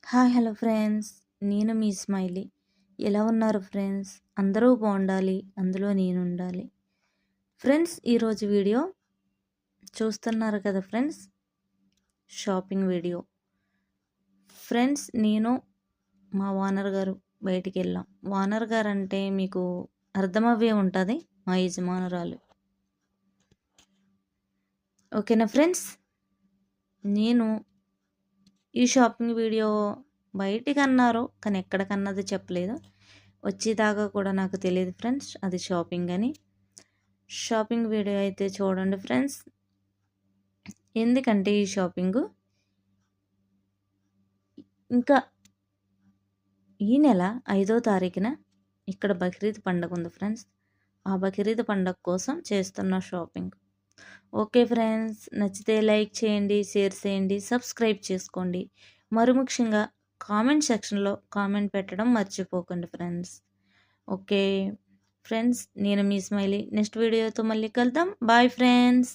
Hi hello friends. నేను మీ smiley. ఎలా ఉన్నారు ఫ్రెండ్స్? అందరూ బాగుండాలి, అందులో నేను ఉండాలి. ఫ్రెండ్స్, ఈరోజు వీడియో చూస్తున్నారు కదా ఫ్రెండ్స్, షాపింగ్ వీడియో. ఫ్రెండ్స్, నేను మా ఓనర్ గారు బయటికి వెళ్ళాం. ఓనర్ గారు అంటే మీకు అర్థమవ్వే ఉంటుంది, మా యజమానురాలు. ఓకేనా ఫ్రెండ్స్? నేను ఈ షాపింగ్ వీడియో బయటికి అన్నారు, కానీ ఎక్కడికన్నది చెప్పలేదు. వచ్చేదాకా కూడా నాకు తెలియదు ఫ్రెండ్స్ అది షాపింగ్ అని. షాపింగ్ వీడియో అయితే చూడండి ఫ్రెండ్స్. ఎందుకంటే ఈ షాపింగు ఇంకా ఈ నెల 5వ తారీఖున ఇక్కడ బక్రీద్ పండుగ ఉంది ఫ్రెండ్స్. ఆ బక్రీద్ పండుగ కోసం చేస్తున్న షాపింగ్. ఓకే ఫ్రెండ్స్, నచ్చితే లైక్ చేయండి, షేర్ చేయండి, సబ్స్క్రైబ్ చేసుకోండి. మరి ముఖ్యంగా కామెంట్ సెక్షన్లో కామెంట్ పెట్టడం మర్చిపోకండి ఫ్రెండ్స్. ఓకే ఫ్రెండ్స్, నేను మీ స్మైలీ. నెక్స్ట్ వీడియోతో మళ్ళీ కలుద్దాం. Bye friends.